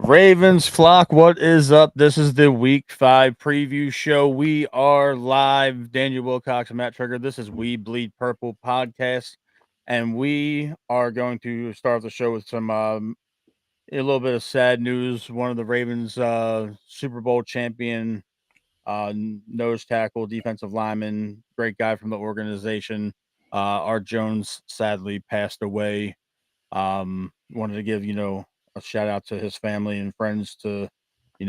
Ravens flock, what is up? This is the week 5 preview show. We are live. Daniel Wilcox and Matt Trigger. This is We Bleed Purple podcast. And we are going to start the show with some a little bit of sad news. One of the Ravens Super Bowl champion nose tackle, defensive lineman, great guy from the organization. Art Jones sadly passed away. Wanted to give, a shout out to his family and friends to,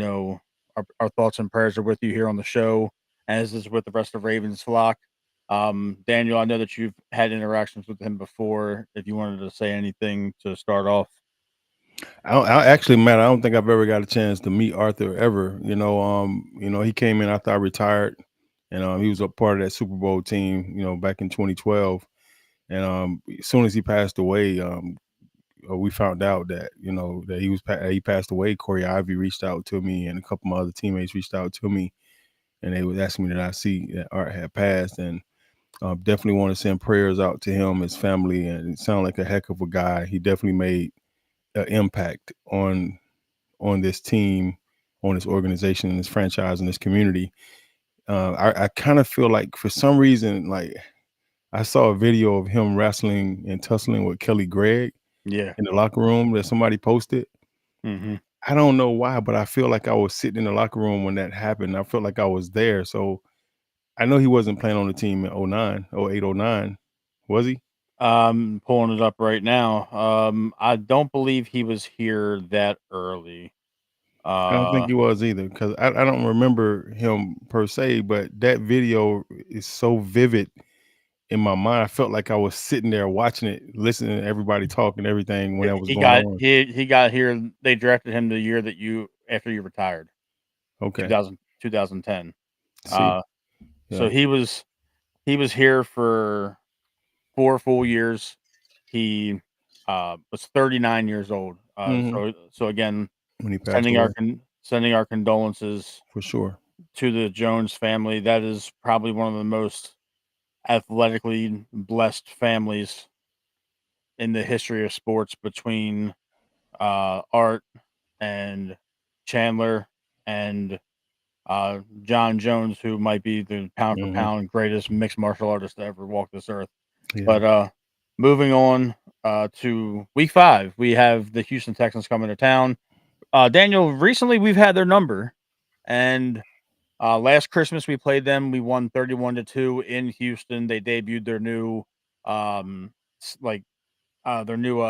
our thoughts and prayers are with you here on the show, as is with the rest of Ravens flock. Daniel, I know that you've had interactions with him before. If you wanted to say anything to start off. Actually, Matt, I don't think I've ever got a chance to meet Arthur ever. He came in after I retired, and he was a part of that Super Bowl team. Back in 2012, and as soon as he passed away, we found out that that he passed away. Corey Ivy reached out to me, and a couple of my other teammates reached out to me, and they was asking me that I see that Art had passed, and definitely want to send prayers out to him, his family, and it sounded like a heck of a guy. He definitely made an impact on this team, on this organization, and this franchise, and this community. I kind of feel like for some reason, like I saw a video of him wrestling and tussling with Kelly Gregg Yeah. in the locker room that somebody posted. Mm-hmm. I don't know why, but I feel like I was sitting in the locker room when that happened. I felt like I was there. So I know he wasn't playing on the team in 09, 08, 09. Was he? Pulling it up right now. I don't believe he was here that early. I don't think Uh, he was either because I don't remember him per se, but that video is so vivid in my mind. I felt like I was sitting there watching it, listening to everybody talk and everything when that was he going got on. he got here. They drafted him the year that after you retired, Okay. 2010. See? Uh, so Yeah. he was here for 4 full years. He was 39 years old. Mhm. So again, When he passed away, sending our condolences for sure. to the Jones family. That is probably one of the most athletically blessed families in the history of sports, between Art and Chandler and John Jones, who might be the pound for Mhm. pound greatest mixed martial artist to ever walk this earth. Yeah. But moving on to week 5, we have the Houston Texans coming to town. Daniel, recently we've had their number, and last Christmas we played them. We won 31-2 in Houston. They debuted their new, um, like their new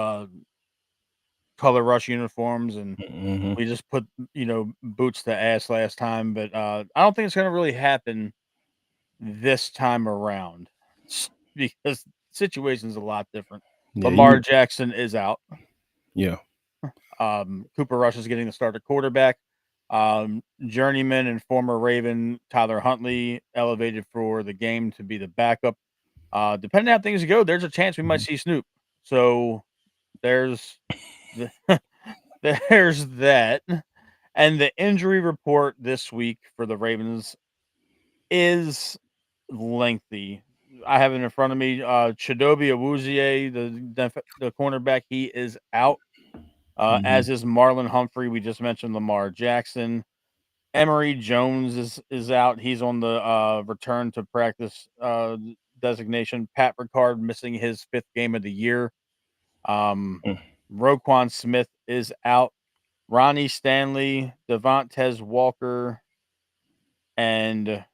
color rush uniforms, and Mhm. we just put boots to ass last time. But I don't think it's gonna really happen this time around, because the situation's a lot different. Yeah, Lamar you Jackson is out. yeah. Cooper Rush is getting the start at quarterback. Journeyman and former Raven Tyler Huntley elevated for the game to be the backup. Depending on how things go, there's a chance we might Mhm. see Snoop. So there's the, there's that. And the injury report this week for the Ravens is lengthy. I have it in front of me. Chidobe Awuzie, the cornerback, he is out. Mhm. As is Marlon Humphrey. We just mentioned Lamar Jackson. Emory Jones is out. He's on the return to practice designation. Pat Ricard missing his 5th game of the year. Um, Mm. Roquan Smith is out. Ronnie Stanley, Devontae Walker, and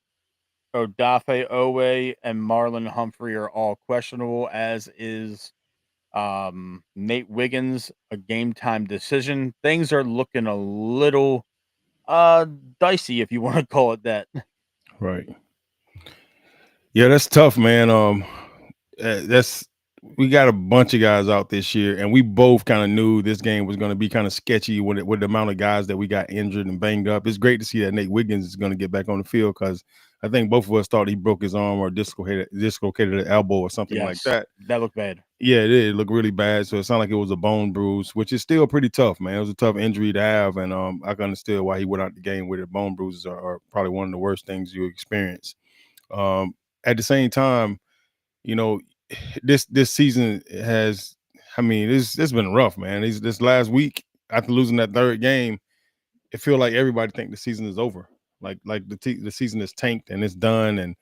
Odafe Owe and Marlon Humphrey are all questionable, as is Nate Wiggins, a game time decision. Things are looking a little dicey, if you want to call it that. Right. Yeah, that's tough, man. That's we got a bunch of guys out this year, and we both kind of knew this game was going to be kind of sketchy with the amount of guys that we got injured and banged up. It's great to see that Nate Wiggins is going to get back on the field because I think both of us thought he broke his arm or dislocated an elbow or something like Yes, that. that looked bad. Yeah, it did. It looked really bad. So it sounded like it was a bone bruise, which is still pretty tough, man. It was a tough injury to have, and I can understand why he went out the game with it. Bone bruises are probably one of the worst things you experience. Um, at the same time, you know, this season has, I mean, it's been rough, man. This last week after losing that third game, it feel like everybody think the season is over. Like the season is tanked and it's done, and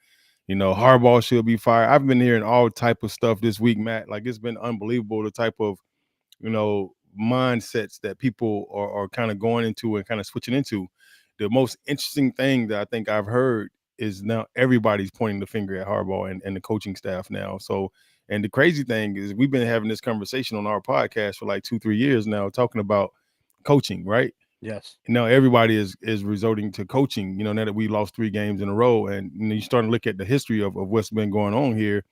Harbaugh should be fired. I've been hearing all type of stuff this week, Matt. Like it's been unbelievable the type of mindsets that people are kind of going into and kind of switching into. The most interesting thing that I think I've heard is now everybody's pointing the finger at Harbaugh and the coaching staff now. So, and the crazy thing is we've been having this conversation on our podcast for like 2-3 years now, talking about coaching, right? Yes. Now everybody is resorting to coaching, now that we lost 3 games in a row. And you start to look at the history of what's been going on here.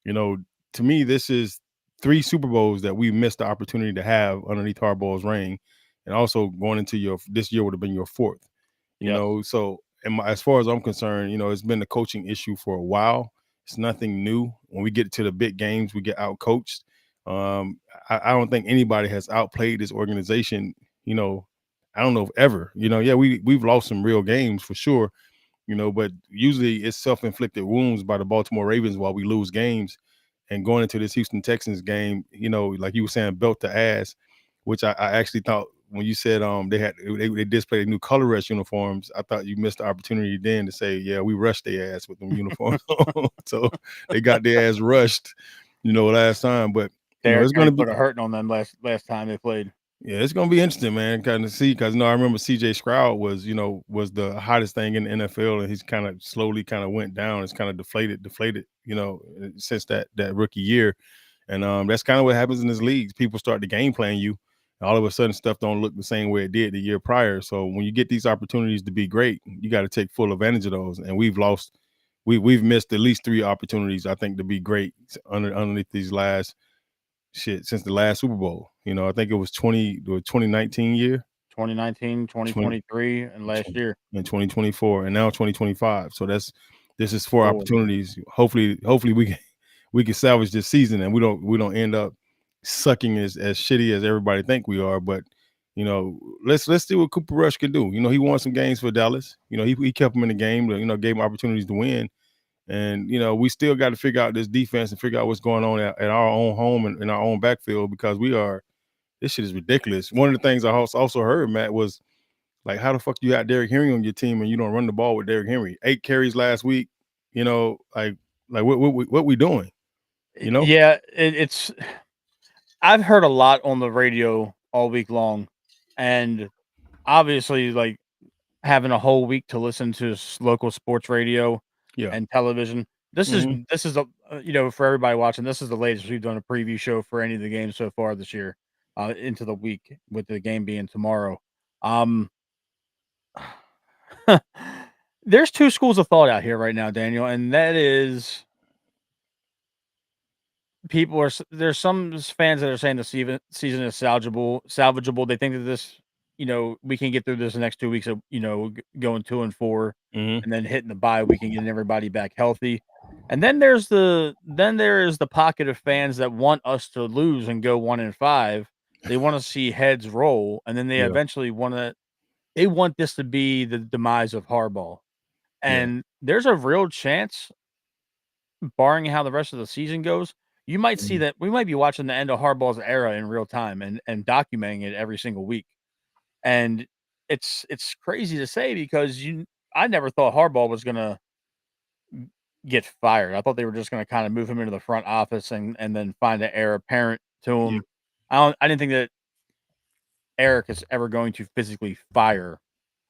you know to me, this is 3 Super Bowls that we missed the opportunity to have underneath Harbaugh's reign, and also going into your this year would have been your fourth. Yes. So as far as I'm concerned, it's been a coaching issue for a while. It's nothing new. When we get to the big games, we get out coached. I don't think anybody has outplayed this organization. I don't know if ever. Yeah, we've lost some real games for sure. But usually it's self-inflicted wounds by the Baltimore Ravens while we lose games. And going into this Houston Texans game, like you were saying, belt to ass, which I actually thought when you said they displayed new color rush uniforms, I thought you missed the opportunity then to say, yeah, we rushed their ass with them uniforms. So they got their ass rushed, last time. But Derrick it's Henry gonna be put a hurting on them last time they played. yeah, it's gonna be interesting, man. Kind of see, because I remember C.J. Stroud was the hottest thing in the NFL, and he's kind of slowly kind of went down. It's kind of deflated, since that rookie year, and that's kind of what happens in this league. People start to game plan you, and all of a sudden stuff don't look the same way it did the year prior. So when you get these opportunities to be great, you got to take full advantage of those. And we've missed at least 3 opportunities, I think, to be great underneath these last since the last Super Bowl. I think it was 2019 year, 2019, 20, 2023, and last year. and 2024, and now 2025. So this is 4 4. opportunities. Hopefully we can salvage this season, and we don't end up sucking as shitty as everybody think we are. But let's see what Cooper Rush can do. He won some games for Dallas. He kept them in the game. Gave him opportunities to win. And we still got to figure out this defense and figure out what's going on at our own home and in our own backfield, because this shit is ridiculous. One of the things I also heard, Matt, was like, how the fuck you got Derrick Henry on your team and you don't run the ball with Derrick Henry? 8 carries last week. Like what we doing? Yeah, it's. I've heard a lot on the radio all week long, and obviously, like having a whole week to listen to local sports radio Yeah. and television. This is a for everybody watching. This is the latest we've done a preview show for any of the games so far this year, into the week with the game being tomorrow. Um, there's 2 schools of thought out here right now, Daniel, and that is there's some fans that are saying the season is salvageable. They think that this, we can get through this next 2 weeks of, going 2-4, Mm-hmm. and then hitting the bye week and getting everybody back healthy. And then there is the pocket of fans that want us to lose and go 1-5. They want to see heads roll, and then they Yeah. eventually they want this to be the demise of Harbaugh. Yeah. And there's a real chance, barring how the rest of the season goes, you might see Mhm. that we might be watching the end of Harbaugh's era in real time and documenting it every single week. And it's crazy to say because I never thought Harbaugh was gonna get fired. I thought they were just gonna kind of move him into the front office and then find an heir apparent to Yeah. him. I didn't think that Eric is ever going to physically fire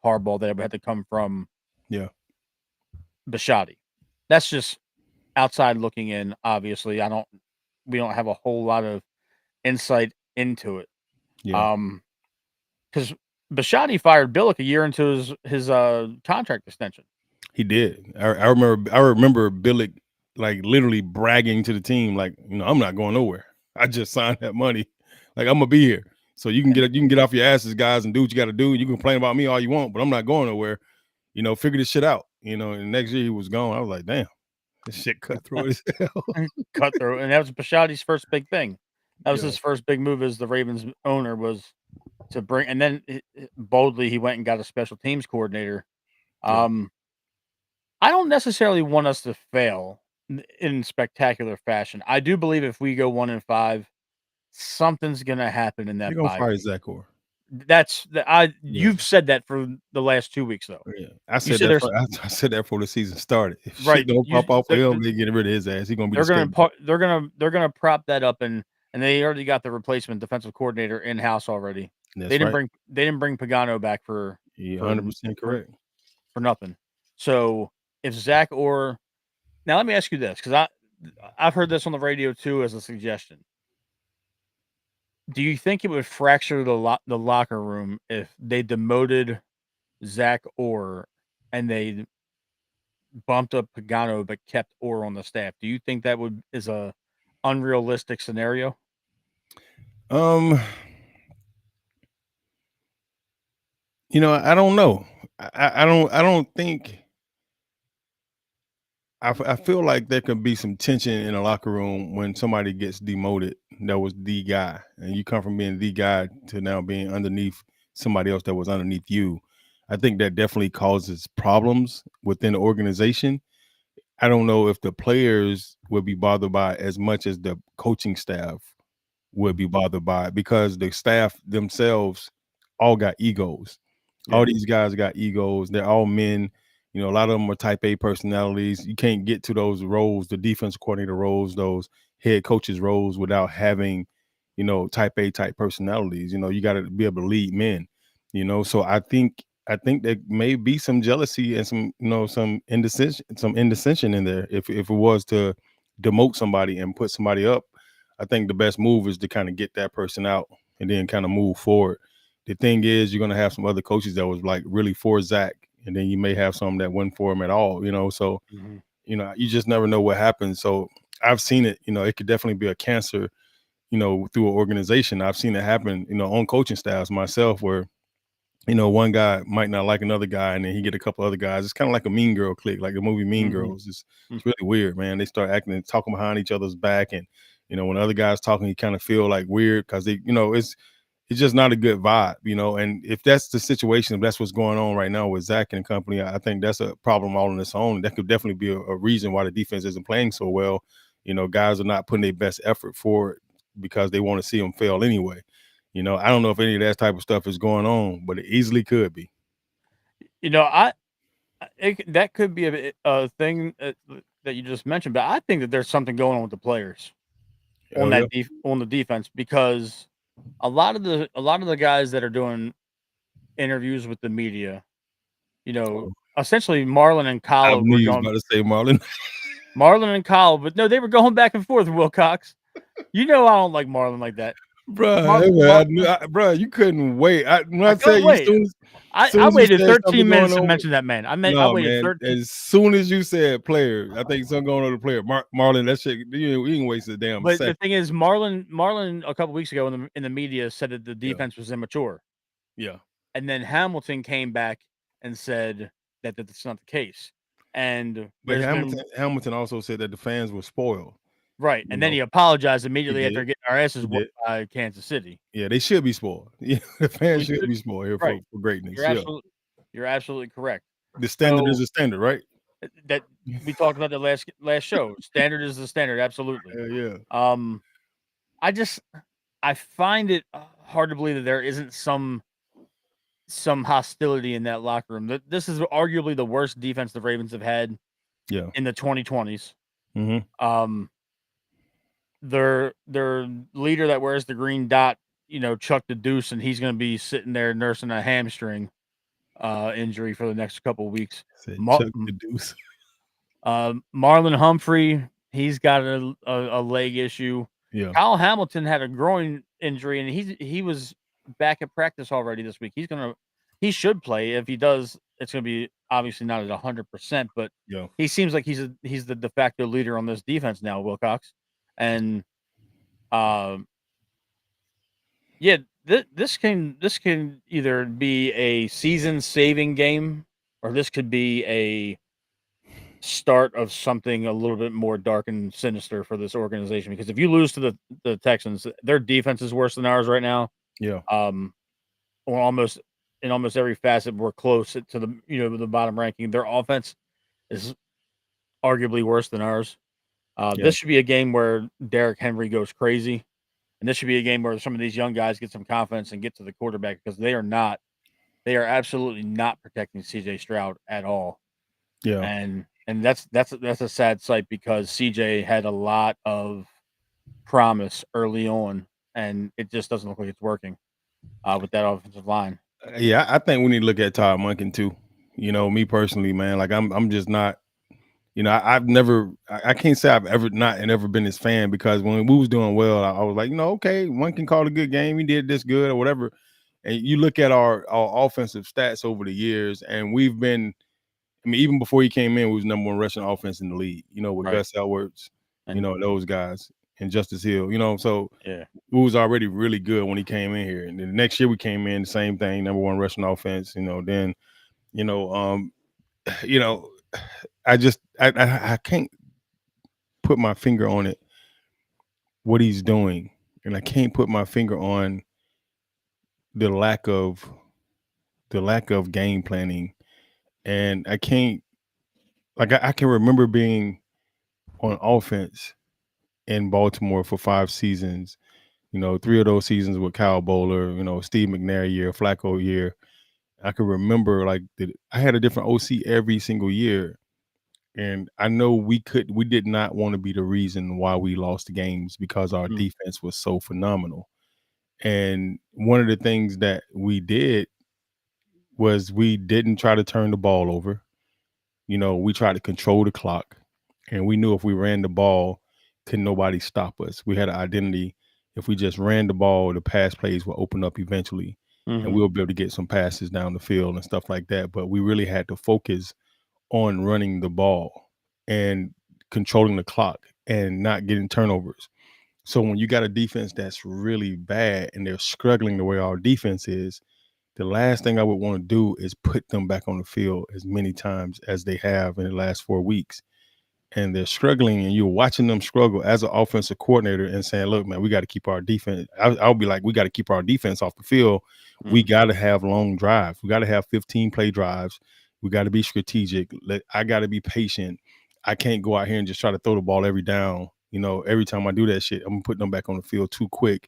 Harbaugh. That had to come from Yeah. Bisciotti. That's just outside looking in. Obviously, we don't have a whole lot of insight into it. Yeah. Because Bisciotti fired Billick a year into his contract extension. He did. I remember Billick like literally bragging to the team, like, I'm not going nowhere. I just signed that money. Like, I'm gonna be here. So you can get off your asses, guys, and do what you gotta do. You can complain about me all you want, but I'm not going nowhere. Figure this shit out. And next year he was gone. I was like, damn, this shit cutthroat as hell. Cutthroat, and that was Bisciotti's first big thing. That was Yeah. his first big move as the Ravens owner, was to bring, and then boldly he went and got a special teams coordinator. Yeah. I don't necessarily want us to fail in spectacular fashion. I do believe if we go 1-5, something's gonna happen in They're that gonna bye fire week. Zach Orr. Yeah, You've said that for the last 2 weeks though. yeah. I You said said that there's for I said that before the season started. If shit right. don't You pop off for him, the they getting rid of his ass. He gonna be the they're gonna scapegoat. they're gonna prop that up, and they already got the replacement defensive coordinator in house already. That's right. They didn't bring Pagano back You're for 100% for correct. for nothing. So if Zach or now let me ask you this because I've heard this on the radio too as a suggestion. Do you think it would fracture the locker room if they demoted Zach Orr and they bumped up Pagano but kept Orr on the staff? Do you think that would is a unrealistic scenario? Um, I don't know. I don't think I feel like there could be some tension in a locker room when somebody gets demoted that was the guy, and you come from being the guy to now being underneath somebody else that was underneath you. I think that definitely causes problems within the organization. I don't know if the players would be bothered by it as much as the coaching staff would be bothered by it because the staff themselves all got egos. All Yeah. these guys got egos. They're all men. A lot of them are type A personalities. You can't get to those roles, the defense coordinator roles, those head coaches roles without having, type A type personalities. You got to be able to lead men. So I think there may be some jealousy and some, some indecision in there. If it was to demote somebody and put somebody up, I think the best move is to kind of get that person out and then kind of move forward. The thing is, you're gonna have some other coaches that was like really for Zach, and then you may have some that wasn't for him at all. So Mhm. you just never know what happens. So I've seen it. It could definitely be a cancer. Through an organization. I've seen it happen. On coaching staffs myself, where one guy might not like another guy, and then he get a couple other guys. It's kind of like a Mean Girl clique, like the movie Mean Mhm. Girls. It's Mm. it's really weird, man. They start acting and talking behind each other's back, and when other guys talking, you kind of feel like weird because it's just not a good vibe. And if that's the situation, if that's what's going on right now with Zach and company, I think that's a problem all on its own. That could definitely be a reason why the defense isn't playing so well. Guys are not putting their best effort forward because they want to see them fail anyway. I don't know if any of that type of stuff is going on, but it easily could be. You know, that could be a thing that you just mentioned, but I think that there's something going on with the players Oh yeah. on the defense because a lot of the guys that are doing interviews with the media, Oh, essentially Marlon and I Kyle knew were you was going about to say Marlon. But no, they were going back and forth, Wilcox. You know I don't like Marlon like that. Bruh, Mar, hey, man, Mar bruh, you couldn't wait. When I I tell couldn't you, as wait. soon as, soon I as you waited said something 13 going minutes to on, mention that man. I no, waited man. 13. As soon as you said player, I think something going on with the player. Marlon, that shit, you didn't waste a damn But the second. thing is, Marlon a couple weeks ago in the media said that the Yeah, defense was immature, yeah. and then Hamilton came back and said that that's not the case. And But there's been Hamilton also said that the fans were spoiled. right, You and then know, he apologized he immediately after did. getting our asses He whooped did. by Kansas City. Yeah, they should be spoiled. Yeah, the fans We should should be spoiled here right. for You're greatness. Yeah, absolutely you're absolutely correct. the standard is So a standard, right? that we talked about the last show. Standard is the standard, absolutely. Yeah, yeah, Um, I just I find it hard to believe that there isn't some hostility in that locker room. This is arguably the worst defense the Ravens have had yeah. in the 2020s. Hmm. Um, their leader that wears the green dot, chucked the deuce, and he's going to be sitting there nursing a hamstring injury for the next couple of weeks. Said Mar- Chuck the Deuce. Marlon Humphrey, he's got a leg issue. Yeah, Kyle Hamilton had a groin injury, and he was back at practice already this week. He should play. If he does, it's gonna be obviously not at 100%, but yeah, he seems like he's the de facto leader on this defense now, Wilcox. And um, yeah, this can either be a season saving game, or this could be a start of something a little bit more dark and sinister for this organization. Because if you lose to the Texans, their defense is worse than ours right now. yeah, Um, or almost in almost every facet, we're close to the bottom ranking. Their offense is arguably worse than ours. yeah. This should be a game where Derrick Henry goes crazy, And this should be a game where some of these young guys get some confidence and get to the quarterback because they are not. They are absolutely not protecting CJ Stroud at all. Yeah. And that's a sad sight because CJ had a lot of promise early on, and it just doesn't look like it's working with that offensive line. Yeah, I think we need to look at Todd Monken too. You know, me personally, man, like I'm just not. You know, I've never, I can't say I've ever not and ever been his fan because when we was doing well, I was like, okay, one can call a good game. He did this good or whatever. And you look at our offensive stats over the years, and we've been, I mean, even before he came in, we was number one rushing offense in the league, with Right. Gus Edwards, And those guys, and Justice Hill, so yeah. we was already really good when he came in here. And then the next year we came in, the same thing, number one rushing offense, then, you know, um, you know, I can't put my finger on it, what he's doing. And I can't put my finger on the lack of game planning. And I can't I can remember being on offense in Baltimore for 5 seasons. Three of those seasons with Kyle Bowler, Steve McNair year, Flacco year. I can remember I had a different OC every single year. And I know we did not want to be the reason why we lost the games because our Mm. defense was so phenomenal. And one of the things that we did was we didn't try to turn the ball over. We tried to control the clock, and we knew if we ran the ball, could nobody stop us. We had an identity. If we just ran the ball, the pass plays will open up eventually, and Hmm. we'll be able to get some passes down the field and stuff like that. But we really had to focus on running the ball and controlling the clock and not getting turnovers. So when you got a defense that's really bad and they're struggling the way our defense is, the last thing I would want to do is put them back on the field as many times as they have in the last 4 weeks. And they're struggling, and you're watching them struggle as an offensive coordinator and saying, look, man, we got to keep our defense. I'll be like, we got to keep our defense off the field. We Mm. got to have long drives. We got to have 15 play drives. We got to be strategic. I got to be patient. I can't go out here and just try to throw the ball every down. Every time I do that shit, I'm putting them back on the field too quick.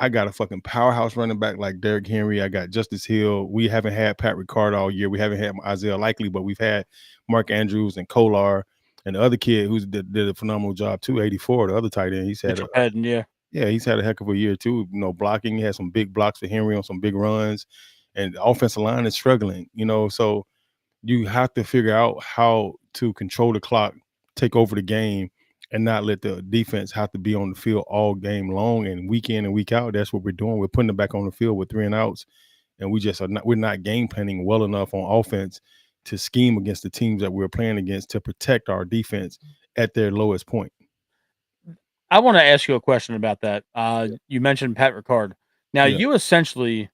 I got a fucking powerhouse running back like Derrick Henry. I got Justice Hill. We haven't had Pat Ricard all year. We haven't had Isaiah Likely, but we've had Mark Andrews and Kolar and the other kid who's did a phenomenal job too. 84, the other tight end. Mitchell Penn, yeah. He's had a heck of a year too. Blocking. He had some big blocks for Henry on some big runs, and the offensive line is struggling. So you have to figure out how to control the clock, take over the game, and not let the defense have to be on the field all game long and week in and week out. That's what we're doing. We're putting it back on the field with 3 and outs, and we're not game planning well enough on offense to scheme against the teams that we're playing against to protect our defense at their lowest point. I want to ask you a question about that. Yeah. You mentioned Pat Ricard. Now, Yeah, you essentially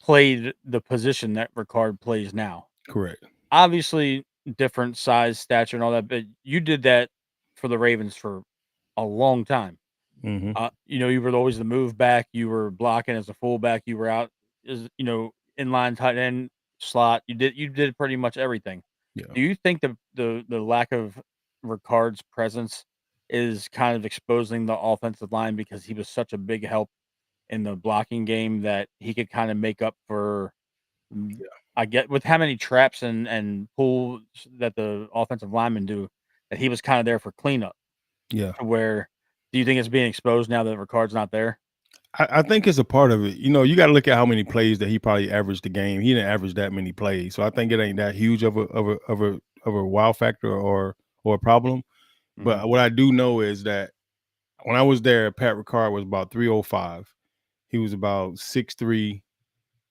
played the position that Ricard plays now. correct. Obviously, different size, stature, and all that, but you did that for the Ravens for a long time. Hmm. You were always the move back. You were blocking as a fullback. You were out as inline tight end slot. You did pretty much everything. Yeah. Do you think the lack of Ricard's presence is kind of exposing the offensive line because he was such a big help in the blocking game that he could kind of make up for? mm, I get with how many traps and pulls that the offensive linemen do that he was kind of there for cleanup Yeah. to where do you think it's being exposed now that Ricard's not there? I think it's a part of it. You got to look at how many plays that he probably averaged a game. He didn't average that many plays, so I think it ain't that huge of a wow factor or a problem. Mhm. But what I do know is that when I was there, Pat Ricard was about 305. He was about 6'3",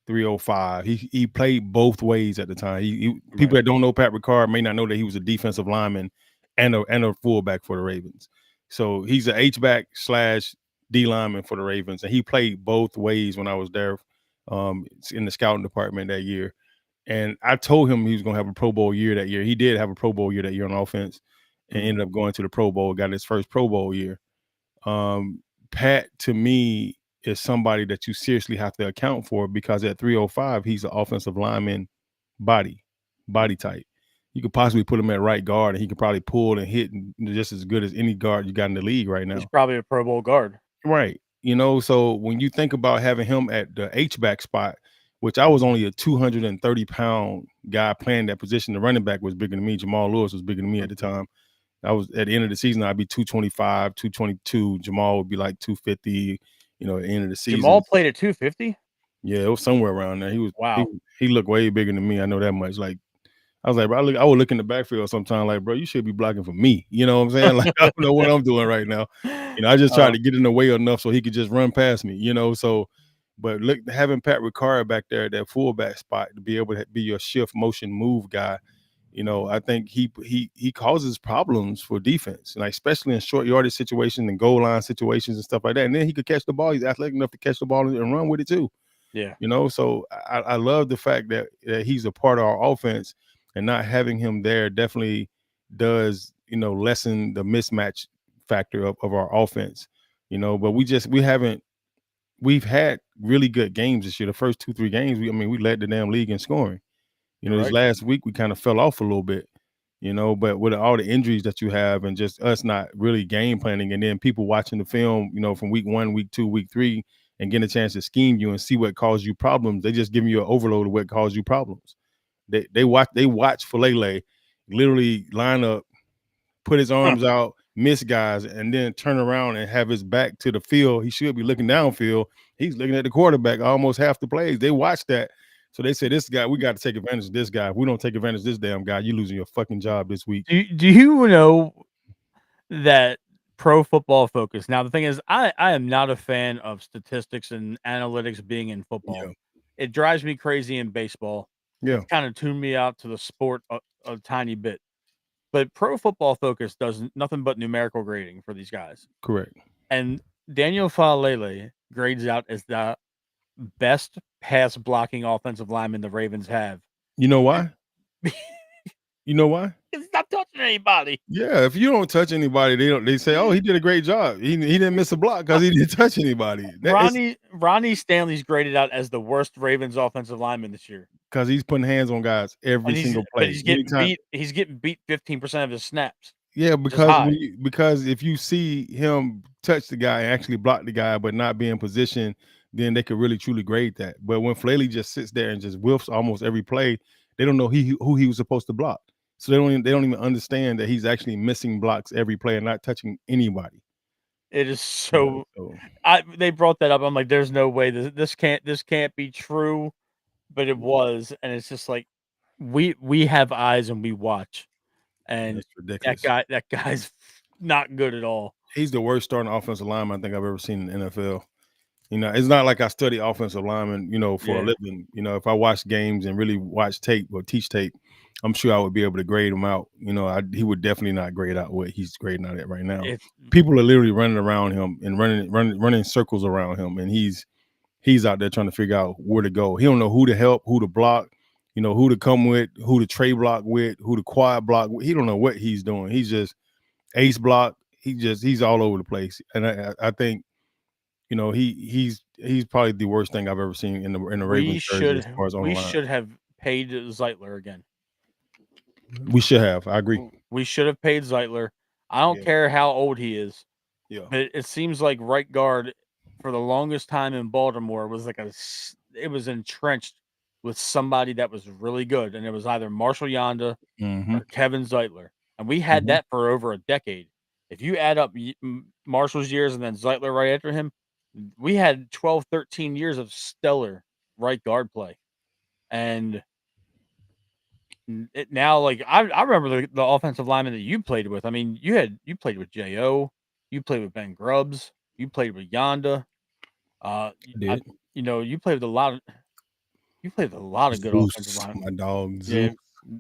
305. He played both ways at the time. People Right. that don't know Pat Ricard may not know that he was a defensive lineman and a fullback for the Ravens. So he's an H back slash D lineman for the Ravens, and he played both ways when I was there in the scouting department that year. And I told him he was going to have a Pro Bowl year that year. He did have a Pro Bowl year that year on offense, and Mhm. ended up going to the Pro Bowl. Got his first Pro Bowl year. um, Pat to me is somebody that you seriously have to account for because at 305, he's an offensive lineman body type. You could possibly put him at right guard and he could probably pull and hit just as good as any guard you got in the league right He's now. probably a Pro Bowl guard. Right. So when you think about having him at the H-back spot, which I was only a 230-pound guy playing that position, the running back was bigger than me. Jamal Lewis was bigger than me at the time. I was at the end of the season, I'd be 225, 222. Jamal would be like 250, at the end of the season. Jamal played at 250. Yeah, it was somewhere around there. He was Wow. he looked way bigger than me. I know that much. Like I was like, bro, I would look in the backfield sometime like, bro, you should be blocking for me. You know what I'm saying? Like, I don't know what I'm doing right now. I just tried Oh, to get in the way enough so he could just run past me. So, but look, having Pat Ricard back there at that fullback spot to be able to be your shift motion move guy, I think he causes problems for defense, like especially in short yardage situations and goal line situations and stuff like that. And then he could catch the ball. He's athletic enough to catch the ball and run with it too. yeah. So I love the fact that he's a part of our offense, and not having him there definitely does, lessen the mismatch factor of our offense. But we've had really good games this year. The first 2-3 games, we led the damn league in scoring. This Right. last week we kind of fell off a little bit, but with all the injuries that you have and just us not really game planning, and then people watching the film, from week 1, week 2, week 3, and getting a chance to scheme you and see what caused you problems, they just giving you an overload of what caused you problems. They watch Falele literally line up, put his arms out, miss guys, and then turn around and have his back to the field. He should be looking downfield. He's looking at the quarterback almost half the plays. They watch that. So they say, this guy, we got to take advantage of this guy. If we don't take advantage of this damn guy, you're losing your fucking job this week. Do you know that Pro Football Focus? Now the thing is, I am not a fan of statistics and analytics being in football. Yeah. It drives me crazy in baseball. Yeah. It's kind of tuned me out to the sport a tiny bit. But Pro Football Focus does nothing but numerical grading for these guys. Correct. And Daniel Falele grades out as the best pass blocking offensive lineman the Ravens have. You know why? You know why? He's not touching anybody. Yeah, if you don't touch anybody, they say, oh, he did a great job. He didn't miss a block because he didn't touch anybody. Ronnie Stanley's graded out as the worst Ravens offensive lineman this year. Because he's putting hands on guys every single play. But he's getting beat. He's getting beat 15% of his snaps. Yeah, because if you see him touch the guy and actually block the guy, but not be in position, then they could really truly grade that. But when Flaley just sits there and just whiffs almost every play, they don't know who he was supposed to block. So they don't even understand that he's actually missing blocks every play and not touching anybody. It is so. They brought that up. I'm like, there's no way this can't be true, but it was, and it's just like we have eyes and we watch, and That's ridiculous. that guy's not good at all. He's the worst starting offensive lineman I think I've ever seen in the NFL. It's not like I study offensive linemen, for a living. If I watch games and really watch tape or teach tape, I'm sure I would be able to grade him out. He would definitely not grade out what he's grading out at right now. People are literally running around him and running circles around him, and he's out there trying to figure out where to go. He don't know who to help, who to block, who to come with, who to trade block with, who to quad block with. He don't know what he's doing. He's just ace block. He's all over the place, and I think. He's probably the worst thing I've ever seen in the Ravens jersey as far as on the line. We should have paid Zeitler again. We should have. I agree. We should have paid Zeitler. I don't care how old he is. Yeah. But it seems like right guard for the longest time in Baltimore was it was entrenched with somebody that was really good, and it was either Marshall Yonda or Kevin Zeitler, and we had that for over a decade. If you add up Marshall's years and then Zeitler right after him, we had 12, 13 years of stellar right guard play. And now, like, I remember the offensive lineman that you played with. I mean, you played with J.O., you played with Ben Grubbs, you played with Yonda. You played with a lot of good offensive linemen. My dog Zeus.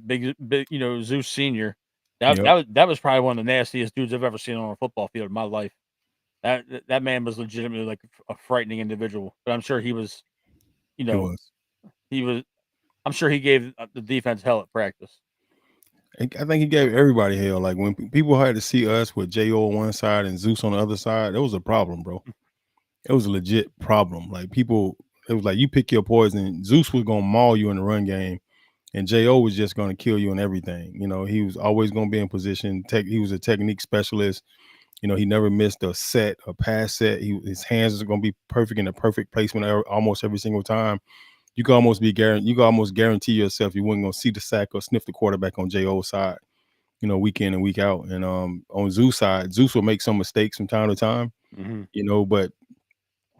Yeah, big, Zeus Senior. That was probably one of the nastiest dudes I've ever seen on a football field in my life. That man was legitimately like a frightening individual, but I'm sure he was, I'm sure he gave the defense hell at practice. I think he gave everybody hell. Like when people had to see us with J.O. on one side and Zeus on the other side, it was a problem, bro. It was a legit problem. Like it was like you pick your poison. Zeus was gonna maul you in the run game, and J.O. was just gonna kill you in everything. He was always gonna be in position. He was a technique specialist. He never missed a set, a pass set. His hands are going to be perfect in the perfect placement almost every single time. You can almost guarantee yourself you weren't going to see the sack or sniff the quarterback on J.O.'s side, week in and week out. And on Zeus' side, Zeus will make some mistakes from time to time, Mm-hmm. but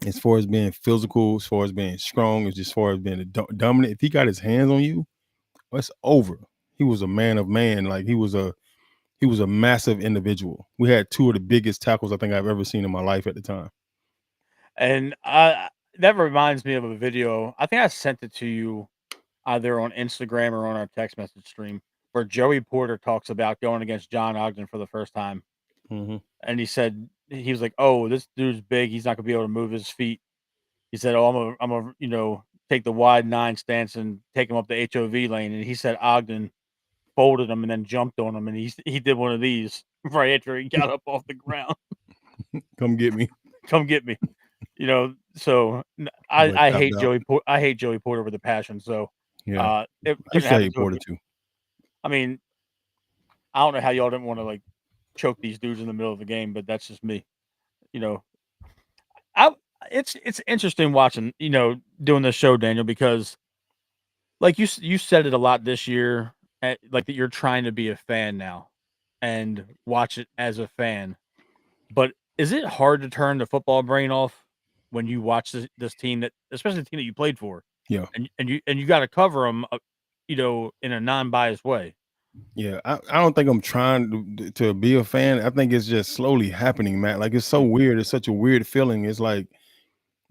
as far as being physical, as far as being strong, as far as being dominant, if he got his hands on you, it's over. He was a man of man. Like he was a massive individual. We had two of the biggest tackles I think I've ever seen in my life at the time. And that reminds me of a video. I think I sent it to you either on Instagram or on our text message stream, where Joey Porter talks about going against John Ogden for the first time. Mm-hmm. And he said, he was like, "Oh, this dude's big. He's not gonna be able to move his feet." He said, "Oh, I'm a, take the wide 9 stance and take him up the HOV lane." And he said Ogden folded him and then jumped on him, and he did one of these right after he got up off the ground. Come get me. Come get me. So Boy, I tapped hate out. Joey Porter with a passion. So Yeah. it I used couldn't to happen hate to him. Porter too. I mean, I don't know how y'all didn't want to like choke these dudes in the middle of the game, but that's just me. You know, I it's interesting watching, doing this show, Daniel, because like you said it a lot this year, like that you're trying to be a fan now and watch it as a fan. But is it hard to turn the football brain off when you watch this team that, especially the team that you played for, Yeah. and you got to cover them, in a non-biased way? Yeah. I don't think I'm trying to be a fan. I think it's just slowly happening, Matt. Like it's so Mm. weird. It's such a weird feeling. It's like,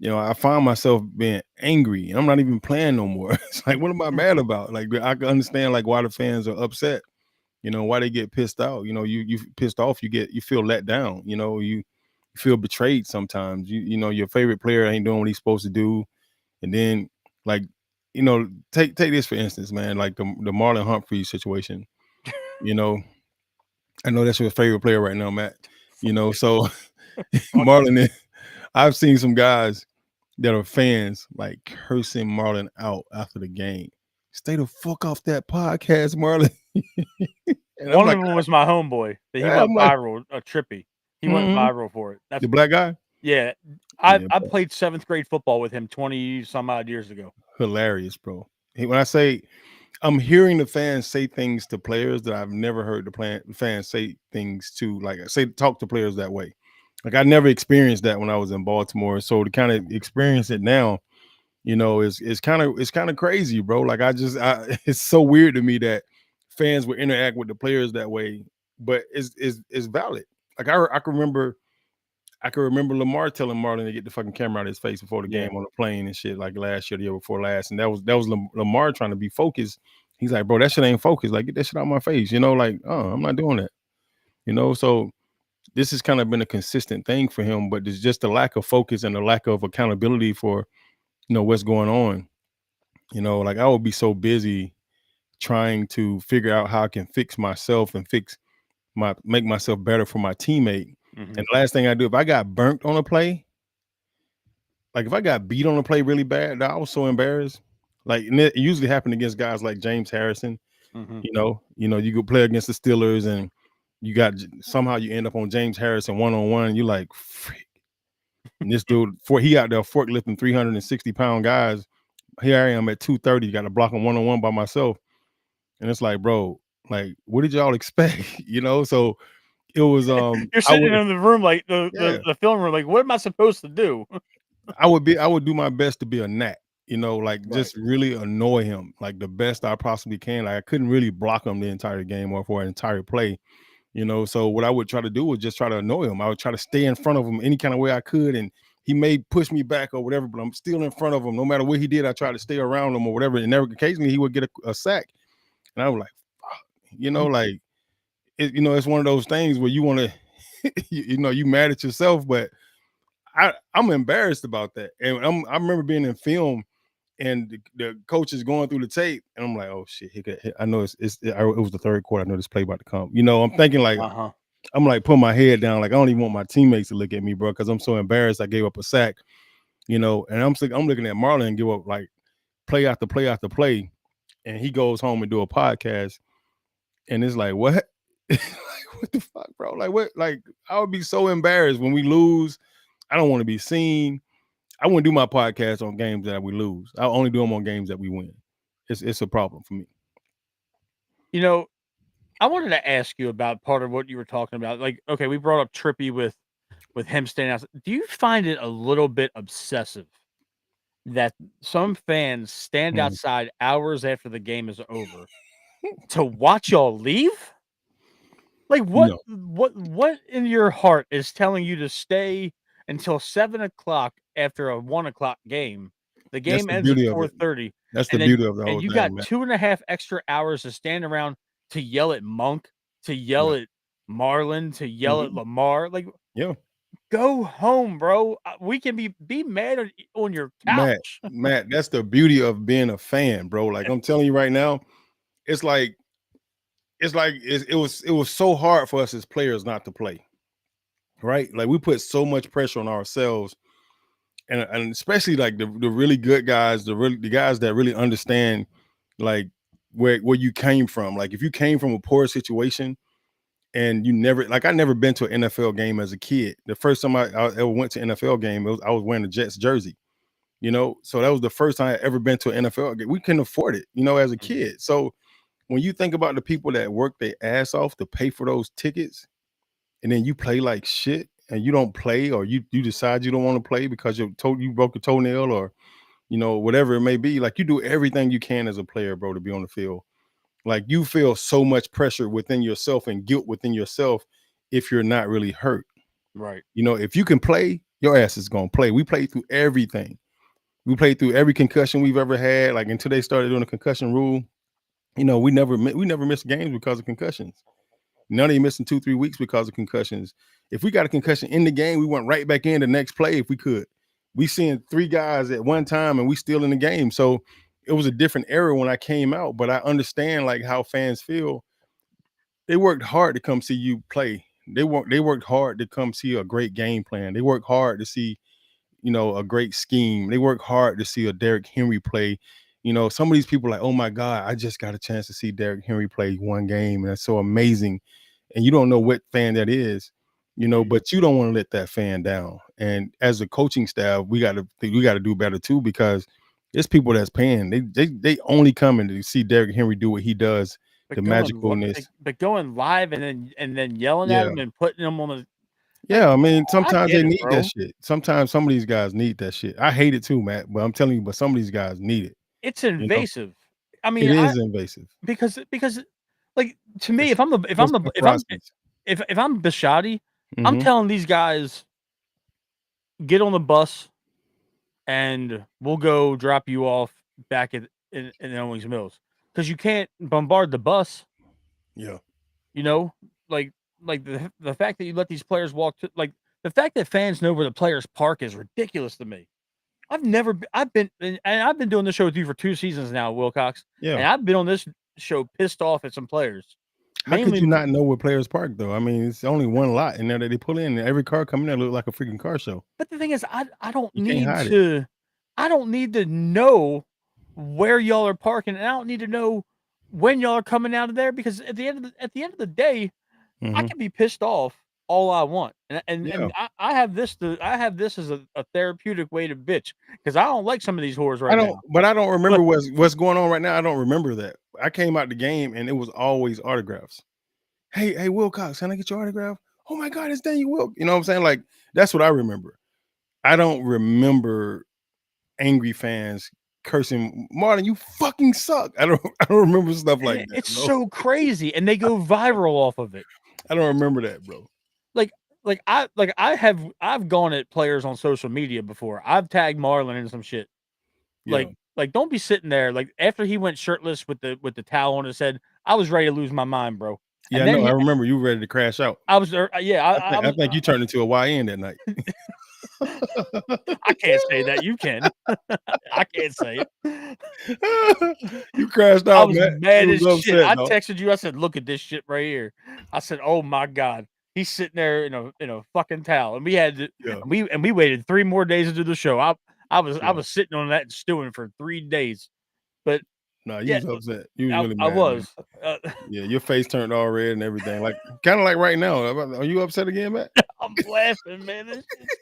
I find myself being angry and I'm not even playing no more. It's like, what am I mad about? Like I can understand like why the fans are upset, why they get pissed out. You pissed off, you feel let down, you feel betrayed sometimes. Your favorite player ain't doing what he's supposed to do. And then like, take this for instance, man, like the Marlon Humphrey situation, you know. I know that's your favorite player right now, Matt. So Fuck him. Marlon, I've seen some guys that are fans like cursing Marlon out after the game. Stay the fuck off that podcast, Marlon. And I'm One of like, them was my homeboy that he I'm went like, viral. Trippy, he went mhm. viral for it. The That's black guy. Yeah. I Yeah, I bro. played 7th grade football with him 20 some odd years ago. Hilarious, bro. When I say I'm hearing the fans say things to players that I've never heard fans say things to, like say talk to players that way. Like I never experienced that when I was in Baltimore. So to kind of experience it now, it's kind of crazy, bro. Like it's so weird to me that fans would interact with the players that way, but it's valid. Like I can remember Lamar telling Marlon to get the fucking camera out of his face before the Yeah. game on the plane and shit, like last year, the year before last, and that was Lamar trying to be focused. He's like, bro, that shit ain't focused. Like, get that shit out of my face, like, oh, I'm not doing that, So this has kind of been a consistent thing for him, but there's just a lack of focus and a lack of accountability for what's going on. Like I would be so busy trying to figure out how I can fix myself and make myself better for my teammate. Mhm. And the last thing I do, if I got burnt on a play, like if I got beat on a play really bad, I was so embarrassed. Like, and it usually happened against guys like James Harrison. Mhm. You go play against the Steelers and somehow you end up on James Harrison one-on-one. And you're like, freak. And this dude, he out there forklifting 360-pound guys. Here I am at 230, got to block him one-on-one by myself. And it's like, bro, like, what did y'all expect? So it was You're I sitting would in the room, like, the yeah, the the film room, like, "What am I supposed to do?" I would do my best to be a gnat, like Right. just really annoy him like the best I possibly can. Like I couldn't really block him the entire game or for an entire play, So what I would try to do was just try to annoy him. I would try to stay in front of him any kind of way I could, and he may push me back or whatever, but I'm still in front of him. No matter what he did, I try to stay around him or whatever. And occasionally he would get a sack, and I was like, fuck, like it's one of those things where you want to, you mad at yourself, but I'm embarrassed about that. And I remember being in film and the coach is going through the tape, and I'm like, oh shit, I know it was the third quarter. I know this play about to come. I'm thinking like Uh-huh. I'm like putting my head down, like I don't even want my teammates to look at me, bro, because I'm so embarrassed. I gave up a sack, and I'm looking at Marlon give up like play after play after play, and he goes home and do a podcast, and it's like what? Like, what the fuck, bro? Like what? Like I would be so embarrassed when we lose. I don't want to be seen. I wouldn't do my podcast on games that we lose. I only do them on games that we win. It's a problem for me. You know, I wanted to ask you about part of what you were talking about. Like, okay, we brought up Trippy with him standing out. Do you find it a little bit obsessive that some fans stand Mm. outside hours after the game is over to watch y'all leave? Like No, what in your heart is telling you to stay until 7 o'clock after a 1 o'clock game? The that's game the ends at beauty of it. 4:30, That's the and then beauty of the and whole you thing, got man. 2.5 extra hours to stand around to yell at Monk, to yell Yeah, at Marlon, to yell at hmm Lamar. Like, yeah. go home, bro. We can be mad on your Matt, couch. Matt, that's the beauty of being a fan, bro. Like I'm telling you right now, it's like it was so hard for us as players not to play, right? Like we put so much pressure on ourselves, and especially like the really good guys, the guys that really understand like where you came from. Like if you came from a poor situation and you never like I never been to an NFL game as a kid. The first time I ever went to an NFL game, I was wearing a Jets jersey. So that was the first time I ever been to an NFL game. We couldn't afford it, as a Mhm. kid. So when you think about the people that work their ass off to pay for those tickets, and then you play like shit, and you don't play, or you decide you don't want to play because you broke a toenail, or whatever it may be. Like you do everything you can as a player, bro, to be on the field. Like you feel so much pressure within yourself and guilt within yourself if you're not really hurt. Right. If you can play, your ass is gonna play. We played through everything. We played through every concussion we've ever had. Like until they started doing the concussion rule, we never missed games because of concussions. None of you missing 2-3 weeks because of concussions. If we got a concussion in the game, we went right back in the next play if we could. We seeing 3 guys at one time and we still in the game. So it was a different era when I came out, but I understand like how fans feel. They worked hard to come see you play. They worked hard to come see a great game plan. They worked hard to see a great scheme. They work hard to see a Derrick Henry play. Some of these people are like, oh my God, I just got a chance to see Derrick Henry play one game. And that's so amazing. And you don't know what fan that is, Mhm. but you don't want to let that fan down. And as a coaching staff, we gotta do better too, because it's people that's paying. They only coming to see Derrick Henry do what he does, the magicalness. But going live and then yelling at Yeah. them and putting them on the like, Yeah, I mean, I sometimes get they it, need that bro. shit. Sometimes some of these guys need that shit. I hate it too, Matt, but I'm telling you, but some of these guys need it. It's You know, invasive. I mean, it I is invasive. because like to me, It's if I'm the if I'm close the to if I'm process. if I'm Bishotti, I'm Hmm. telling these guys get on the bus and we'll go drop you off back in Owings Mills because you can't bombard the bus. Yeah, You know, like the fact that you let these players walk to the fact that fans know where the players park is ridiculous to me. I've been and I've been doing this show with you for 2 seasons now, Wilcox, yeah. and I've been on this show pissed off at some players, How could mainly you not know where players park though? I mean, it's only one lot in there that they pull in, and every car coming there look like a freaking car show. but the thing is, You can't hide it. I don't need to know where y'all are parking, and I don't need to know when y'all are coming out of there because at the end of the day, I Hmm. can be pissed off all I want, Yeah, I have this as a therapeutic way to bitch because I don't like some of these whores I right don't, now. but I don't But remember what's going on right now. I don't remember that. I came out the game and it was always autographs. Hey, Wilcox, can I get your autograph? Oh my God, it's Daniel Wilk. You know what I'm saying? Like that's what I remember. I don't remember angry fans cursing Martin, you fucking suck. I don't remember stuff like that, it's bro. so crazy, and they go viral off of it. I don't remember that, bro. Like I've gone at players on social media before. I've tagged Marlon in some shit. Yeah. Don't be sitting there like after he went shirtless with the towel on his head. I was ready to lose my mind, bro. Yeah, And I then know. I remember you were ready to crash out. I was yeah, I I think I was think you turned into a YN that night. I can't say that. You can. I can't say it. You crashed I out, was man. mad You as was shit. upset, I dog. texted you. I said, "Look at this shit right here." I said, "Oh my god." He's sitting there in a fucking towel, and Yeah, we waited 3 more days to do the show. I yeah. was sitting on that and stewing for 3 days, but No, you yeah, was upset. You was I really I mad, man. was. Yeah, your face turned all red and everything. Like kind of like right now. Are you upset again, Matt? I'm laughing, man. This shit's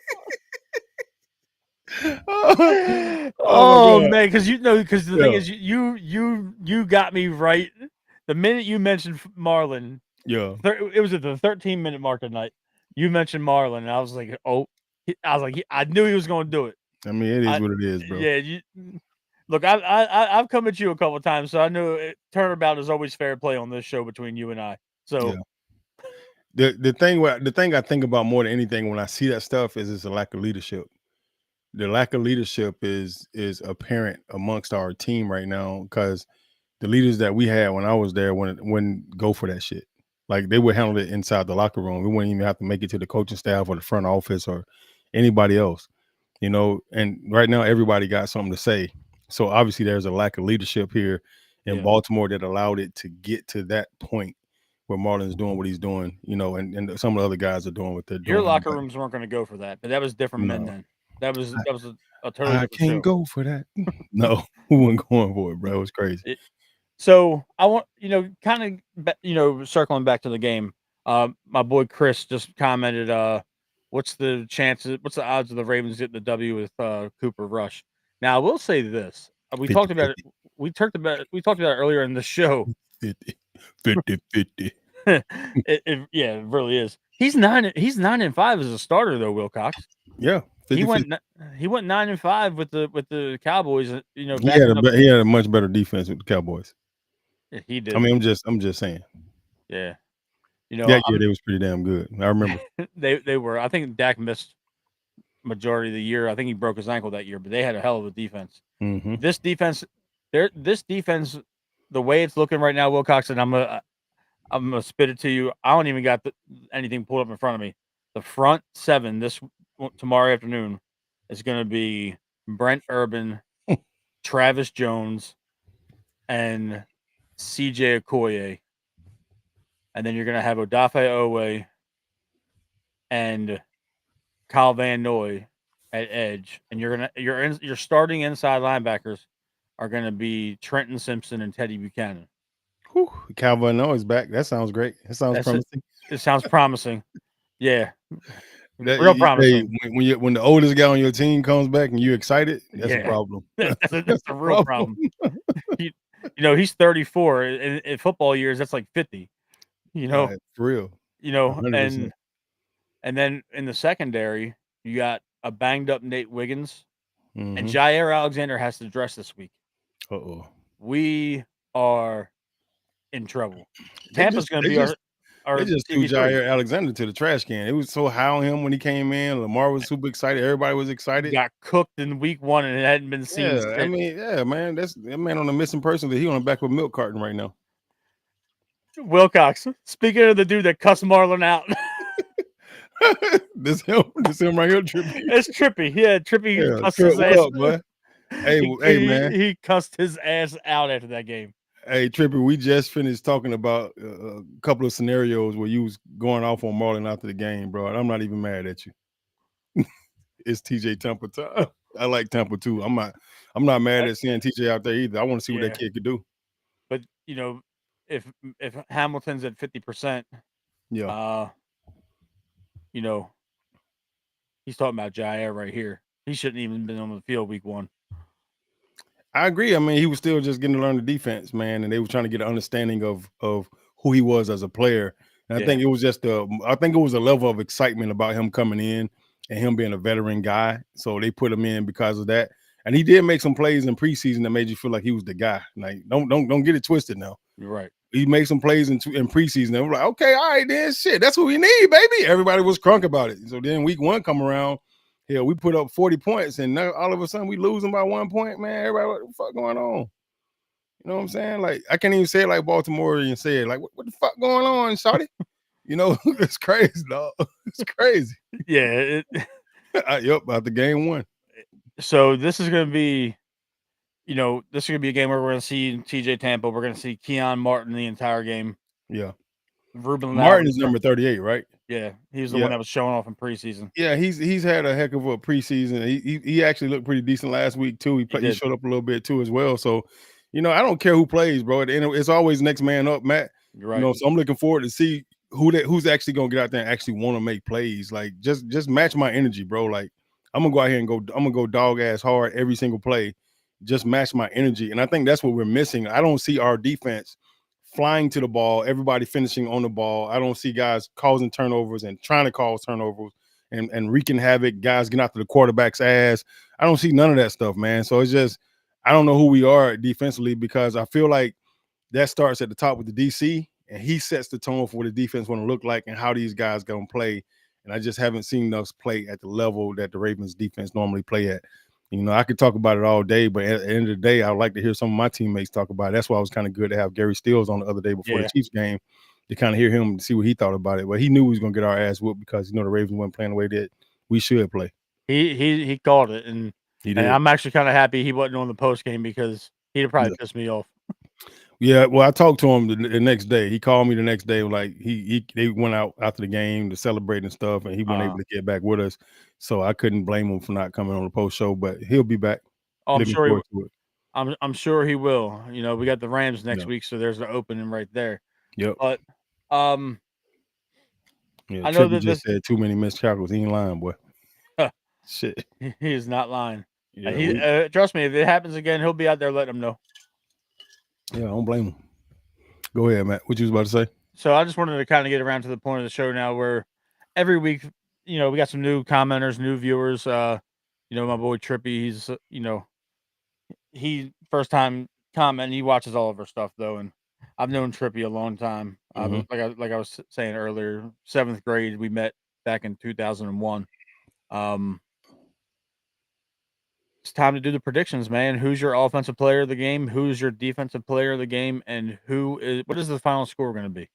Oh my oh god. man, because the thing Yeah. is, you got me right. The minute you mentioned Marlon, Yeah. it was at the 13-minute mark of the night. You mentioned Marlon, and I was like, oh, I knew he was going to do it. I mean, it is I what it is, bro. yeah, look, I've come at you a couple of times, so I knew turnabout is always fair play on this show between you and I. So Yeah. The thing I think about more than anything when I see that stuff is it's a lack of leadership. The lack of leadership is apparent amongst our team right now because the leaders that we had when I was there wouldn't go for that shit. Like they would handle it inside the locker room. We wouldn't even have to make it to the coaching staff or the front office or anybody else. And right now everybody got something to say. So obviously there's a lack of leadership here in yeah, Baltimore that allowed it to get to that point where Marlon's doing what he's doing, and some of the other guys are doing what they're your doing. locker But rooms weren't going to go for that, but that was different men no, then. That was a totally I different can't show. go for that. No, who wasn't going for it, bro? It was crazy. So I want kind of circling back to the game. My boy Chris just commented. What's the chances? What's the odds of the Ravens getting the W with Cooper Rush? Now I will say this. We 50 talked about it. We talked about it earlier in the show. 50 50 50. Yeah, it really is. He's 9-5 as a starter though. Wilcox. Yeah, He 50 went 50. he went 9-5 with the Cowboys. He had Backing up. he had a much better defense with the Cowboys. Yeah, he I did. mean, I'm just saying. Yeah. That year I'm they was pretty damn good. I remember. they were. I think Dak missed majority of the year. I think he broke his ankle that year, but they had a hell of a defense. Hmm. This defense, this defense, the way it's looking right now, Wilcox, and I'm gonna spit it to you. I don't even got anything pulled up in front of me. The front seven tomorrow afternoon is going to be Brent Urban, Travis Jones, and CJ Okoye, and then you're going to have Odafe Owe and Kyle Van Noy at edge, and your starting inside linebackers are going to be Trenton Simpson and Teddy Buchanan. Whew, Calvin Noah is back. That sounds great. That sounds That's it. promising. It sounds promising. Yeah, That real hey, promising. when the oldest guy on your team comes back and you're excited, that's a Yeah, problem. that's That's a a real problem. problem. He, he's 34 in football years. That's like 50. You know, For real, 100%. and then in the secondary, you got a banged up Nate Wiggins, and Mm-hmm. Jair Alexander has to dress this week. Uh-oh. We are in trouble. They Tampa's just going to they be just our they just threw CP3. Jair Alexander to the trash can. It was so high on him when he came in. Lamar was super excited. Everybody was excited. Got cooked in week 1 and it hadn't been seen Yeah, I since. mean, yeah, man. That's that man on a missing person that he on the back of a milk carton right now. Wilcox, speaking of the dude that cussed Marlon out, This him right here, Trippy. it's Trippy. Yeah, Trippy Yeah, cussed Trip, his what ass. up, boy? Hey, he, hey, he, man. he cussed his ass out after that game. Hey, Trippy. We just finished talking about a couple of scenarios where you was going off on Marlon after the game, bro. And I'm not even mad at you. It's TJ Temple time. I like Temple too. I'm not mad at seeing TJ out there either. I want to see what that Yeah, kid could do. but if Hamilton's at 50%, Yeah. uh, you know, he's talking about Jair right here. He shouldn't even been on the field week 1. I agree. I mean, he was still just getting to learn the defense, man, and they were trying to get an understanding of who he was as a player. And I Yeah, think it was a level of excitement about him coming in and him being a veteran guy. So they put him in because of that. And he did make some plays in preseason that made you feel like he was the guy. Like, don't get it twisted now. you're right. He made some plays in preseason. And we're like, okay, all right, then shit, that's what we need, baby. Everybody was crunk about it. So then week 1 come around. Hell, we put up 40 points, and now all of a sudden we losing by 1 point, man. Everybody, what the fuck going on? You know what I'm saying? Like, I can't even say it like Baltimore and say it. Like, what the fuck going on, shawty? It's crazy, dog. It's crazy. Yeah. Yep, after game 1. So this is going to be, this is going to be a game where we're going to see TJ Tampa. We're going to see Keon Martin the entire game. Yeah. Ruben Lau. Martin is number 38, right? Yeah, he was the Yeah. one that was showing off in preseason. Yeah, he's had a heck of a preseason. He actually looked pretty decent last week too. He did. showed up a little bit too as well. So, I don't care who plays, bro. And it's always next man up, Matt. You're right. So I'm looking forward to see who's actually gonna get out there and actually want to make plays. Like just match my energy, bro. Like I'm gonna go out here and I'm gonna go dog ass hard every single play. Just match my energy. And I think that's what we're missing. I don't see our defense flying to the ball, everybody finishing on the ball. I don't see guys causing turnovers and trying to cause turnovers and wreaking havoc, guys getting after the quarterback's ass. I don't see none of that stuff, man. So it's just I don't know who we are defensively because I feel like that starts at the top with the DC, and he sets the tone for what the defense want to look like and how these guys going to play. And I just haven't seen us play at the level that the Ravens defense normally play at. I could talk about it all day, but at the end of the day, I would like to hear some of my teammates talk about it. That's why it was kind of good to have Gary Stills on the other day before the Yeah. Chiefs game to kind of hear him and see what he thought about it. But he knew we was going to get our ass whooped because the Ravens weren't playing the way that we should play. He called it, and He did. I'm actually kind of happy he wasn't on the post game because he'd probably Yeah. pissed me off. Yeah, well, I talked to him the next day. He called me the next day, like they went out after the game to celebrate and stuff, and he wasn't able to get back with us. So I couldn't blame him for not coming on the post show, but he'll be back. Oh, I'm Looking sure forward to it. I'm sure he will. We got the Rams next Yeah. week, so there's the opening right there. Yep. But Yeah, I know Trippy that just said too many missed tackles. He ain't lying, boy. Shit. he is not lying. Yeah, Trust me, if it happens again, he'll be out there letting them know. I don't blame him. Go ahead, Matt. What you was about to say? So I just wanted to kind of get around to the point of the show now where every week, we got some new commenters, new viewers. My boy Trippy, he's he first time comment. He watches all of our stuff though, and I've known Trippy a long time. Like I was saying earlier, 7th grade we met back in 2001. It's time to do the predictions, man. Who's your offensive player of the game? Who's your defensive player of the game? And what is the final score going to be?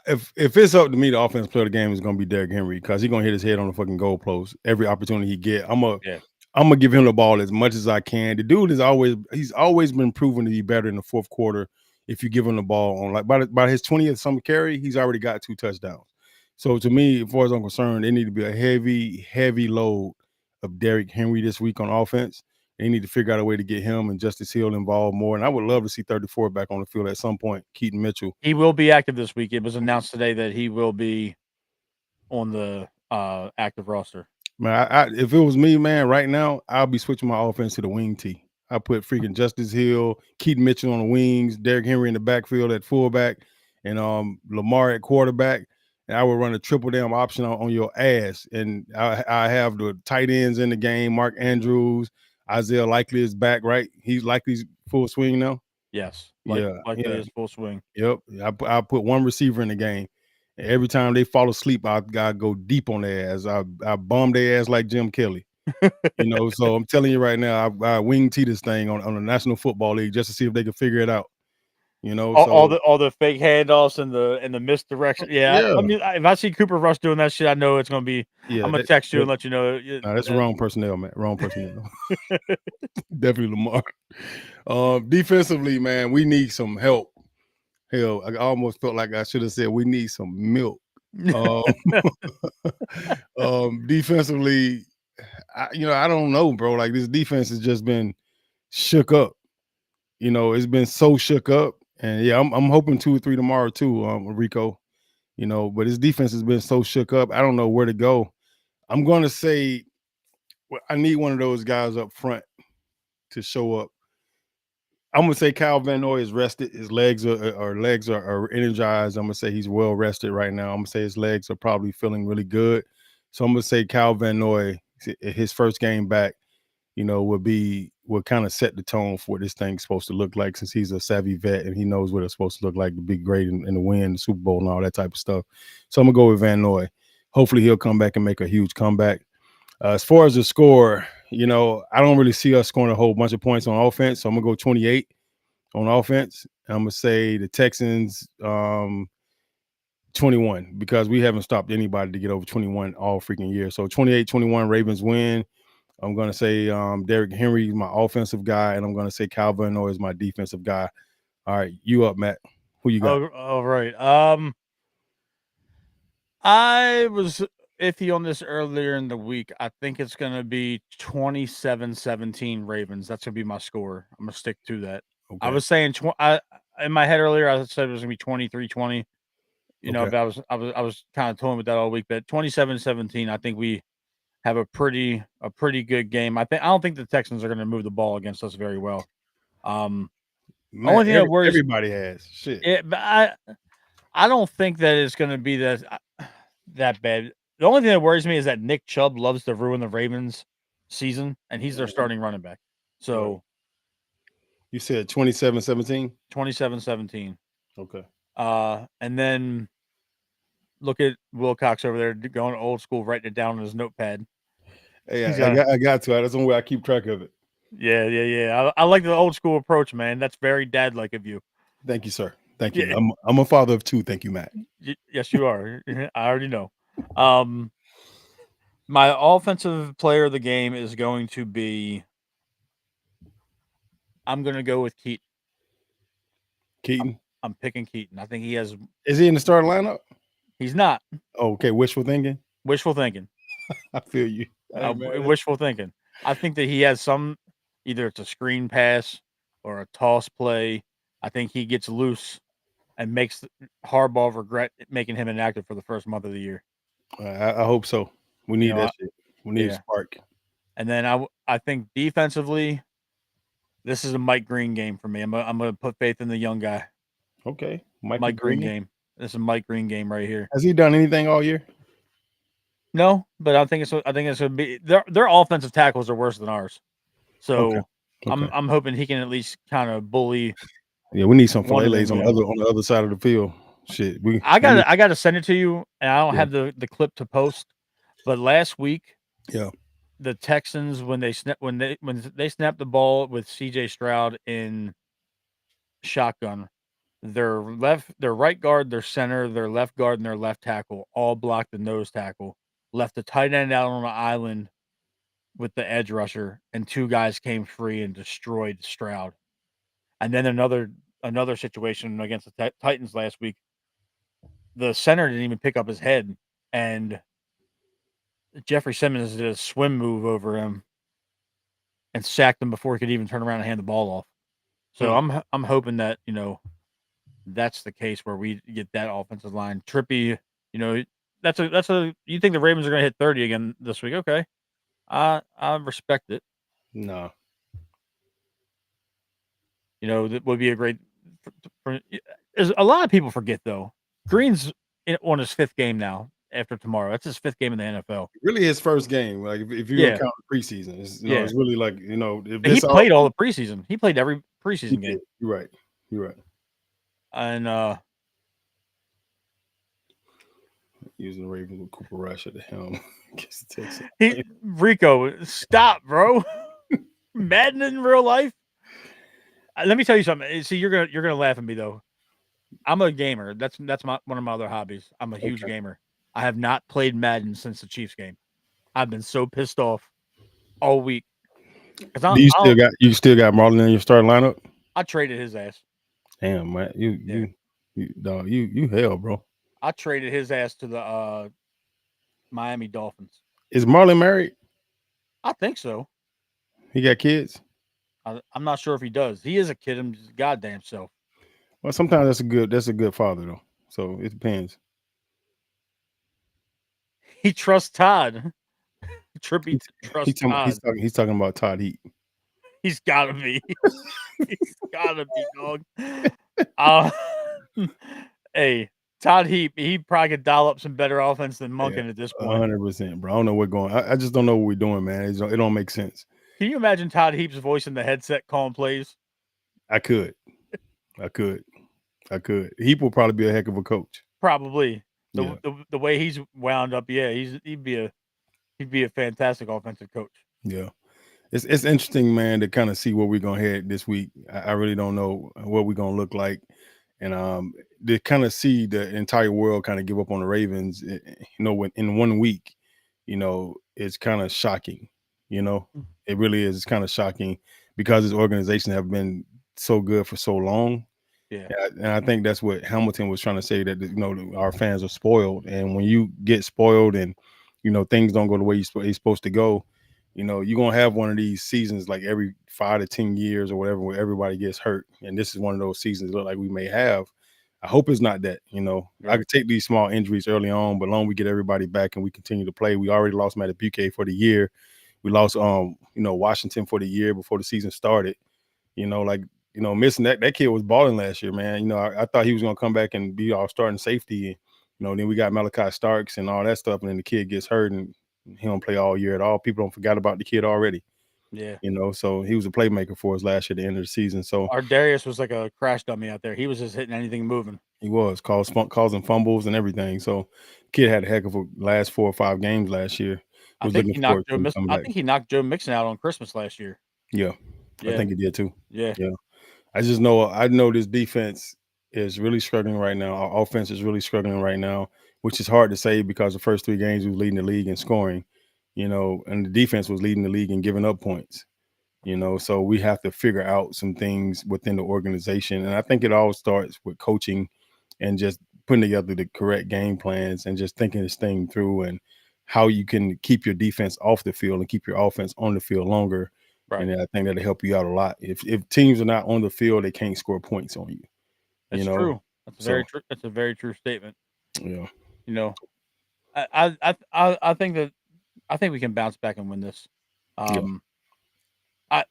If it's up to me, the offensive player of the game is going to be Derrick Henry because he's going to hit his head on the fucking goal post every opportunity he get. I'm gonna give him the ball as much as I can. The dude he's always been proven to be better in the fourth quarter if you give him the ball on like by his 20th summer carry, he's already got 2 touchdowns. So to me, as far as I'm concerned, it need to be a heavy load of Derrick Henry this week on offense. They need to figure out a way to get him and Justice Hill involved more. And I would love to see 34 back on the field at some point. Keaton Mitchell. He will be active this week. It was announced today that he will be on the active roster. Man, if it was me, man, right now, I'll be switching my offense to the wing tee. I put freaking Justice Hill, Keaton Mitchell on the wings, Derrick Henry in the backfield at fullback, and Lamar at quarterback. And I would run a triple down option on your ass. And I have the tight ends in the game. Mark Andrews, Isaiah Likely is back, right? He's Likely's full swing now. Yes. Likely is full swing. Yep. I put one receiver in the game. Every time they fall asleep, I gotta go deep on their ass. I bomb their ass like Jim Kelly. So I'm telling you right now, I wing tee this thing on the National Football League just to see if they can figure it out. All the fake handoffs and the misdirection. Yeah. I mean, if I see Cooper Rush doing that shit, I know it's gonna be. I'm gonna text you and let you know. That's the wrong personnel, man. Wrong personnel. Definitely Lamar. Defensively, man, we need some help. Hell, I almost felt like I should have said we need some milk. Defensively, I don't know, bro. Like this defense has just been shook up. It's been so shook up, and yeah, I'm hoping 2 or 3 tomorrow too, Rico. But his defense has been so shook up. I don't know where to go. I'm going to say I need one of those guys up front to show up. I'm gonna say Kyle Van Noy is rested. His legs are energized. I'm gonna say he's well rested right now. I'm gonna say his legs are probably feeling really good. So I'm gonna say Kyle Van Noy, his first game back, will kind of set the tone for what this thing's supposed to look like since he's a savvy vet and he knows what it's supposed to look like to be great in the win, the Super Bowl, and all that type of stuff. So I'm gonna go with Van Noy. Hopefully he'll come back and make a huge comeback. As far as the score, I don't really see us scoring a whole bunch of points on offense. So I'm gonna go 28 on offense. I'm gonna say the Texans 21 because we haven't stopped anybody to get over 21 all freaking year. So 28-21 Ravens win. I'm gonna say Derrick Henry is my offensive guy, and I'm gonna say Kyle Van Noy is my defensive guy. All right, you up, Matt? Who you got? All right. I was iffy on this earlier in the week. I think it's going to be 27-17 Ravens. That's going to be my score. I'm going to stick to that. I Okay. was saying in my head earlier I said it was going to be 23-20. Okay. But I was kind of toying with that all week, but 27-17, I think we have a pretty good game. I don't think the Texans are going to move the ball against us very well. Um Man, Only thing that worries everybody has shit. it, but I don't think that it's going to be that bad. The only thing that worries me is that Nick Chubb loves to ruin the Ravens season, and he's their starting running back. Right. So You said 27-17? 27-17. Okay. And then look at Wilcox over there going old school, writing it down on his notepad. Hey, He's got I got to. That's the only way I keep track of it. yeah. I like the old school approach, man. That's very dad like of you. Thank you, sir. Thank you. Yeah, I'm a father of two. Thank you, Matt. yes, you are. I already know. Um, my offensive player of the game is going to be. I'm going to go with Keaton. Keaton. I'm picking Keaton. I think he has. Is he in the starting lineup? He's not. Oh, okay. Wishful thinking. Wishful thinking. I feel you. Hey, man. Wishful thinking. I think that he has some. Either it's a screen pass or a toss play. I think he gets loose and makes Harbaugh regret making him inactive for the first month of the year. I hope so. We You need know, that shit. We need a yeah. spark. And then I think defensively, this is a Mike Green game for me. I'm going to put faith in the young guy. Okay. Michael Mike Green Green. game. This is a Mike Green game right here. Has he done anything all year? No, but I think it's going to be their offensive tackles are worse than ours. Okay. So Okay. I'm hoping he can at least kind of bully Yeah, we need some one of them. fillets on the other side of the field. Shit, we need, I got to send it to you, and I don't yeah, have the clip to post. But last week, yeah. the Texans when they snapped the ball with C.J. Stroud in shotgun, their right guard, their center, their left guard, and their left tackle all blocked the nose tackle. Left the tight end out on an island with the edge rusher, and two guys came free and destroyed Stroud. And then another situation against the Titans last week, the center didn't even pick up his head, and Jeffrey Simmons did a swim move over him and sacked him before he could even turn around and hand the ball off. So I'm hoping that that's the case where we get that offensive line. Trippy, that's a you think the Ravens are going to hit 30 again this week? Okay, I respect it. No. That would be a great. A lot of people forget though. Green's on his fifth game now after tomorrow. That's his fifth game in the NFL. Really his first game. Like if you're Yeah, gonna count the preseason, it's yeah. it's really like, if He this all played all the preseason. He played every preseason game. you're right. You're right. And Using the Ravens with Cooper Rush at the helm against the Texans. Rico, stop, bro. Madden in real life. Let me tell you something. See, you're gonna laugh at me though. I'm a gamer. That's one of my other hobbies. I'm a huge gamer. I have not played Madden since the Chiefs game. I've been so pissed off all week. Do you still got Marlon in your starting lineup? I traded his ass. Damn, man, you dog, you hell, bro. I traded his ass to the Miami Dolphins. Is Marlon married? I think so. He got kids? I'm not sure if he does. He is a kid his goddamn self. Well, sometimes that's a good father though. So it depends. He trusts Todd. Trippy trusts Todd. He's talking about Todd Heat. He's gotta be. He's gotta be, dog. Hey, Todd Heap, he probably could dial up some better offense than Monken at this point. 100%, bro. I don't know what's going on. I just don't know what we're doing, man. It don't make sense. Can you imagine Todd Heap's voice in the headset calling plays? I could. Heap will probably be a heck of a coach. Probably. The way he's wound up, yeah, he'd be a fantastic offensive coach. Yeah. It's interesting, man, to kind of see where we're gonna head this week. I really don't know what we're gonna look like. And to kind of see the entire world kind of give up on the Ravens, in 1 week, it's kind of shocking. It really is. It's kind of shocking because this organization have been so good for so long. Yeah. And I think that's what Hamilton was trying to say, that our fans are spoiled, and when you get spoiled and things don't go the way you're supposed to go, you're gonna have one of these seasons like every 5 to 10 years or whatever where everybody gets hurt. And this is one of those seasons look like we may have. I hope it's not that. I Right. could take these small injuries early on, but long we get everybody back and we continue to play. We already lost Matt Buke for the year. We lost Washington for the year before the season started. Like missing that kid was balling last year, man. I thought he was gonna come back and be our starting safety. And, then we got Malachi Starks and all that stuff, and then the kid gets hurt and he don't play all year at all. People don't forgot about the kid already. Yeah. So he was a playmaker for us last year at the end of the season. So Our Darius was like a crash dummy out there. He was just hitting anything moving. he was causing fumbles and everything. So kid had a heck of a last 4 or 5 games last year. I Was think looking he forward knocked to Joe him Miss coming I back. think he knocked Joe Mixon out on Christmas last year. Yeah, I Yeah. think he did too. Yeah. Yeah. I know this defense is really struggling right now. Our offense is really struggling right now, which is hard to say because the first 3 games we were leading the league in scoring, and the defense was leading the league in giving up points. So we have to figure out some things within the organization. And I think it all starts with coaching and just putting together the correct game plans and just thinking this thing through and how you can keep your defense off the field and keep your offense on the field longer. Right. And I think that'll help you out a lot. If teams are not on the field, they can't score points on you, you That's know. true. That's very So true. That's a very true statement. yeah. You know, I think we can bounce back and win this. Yeah. Um, I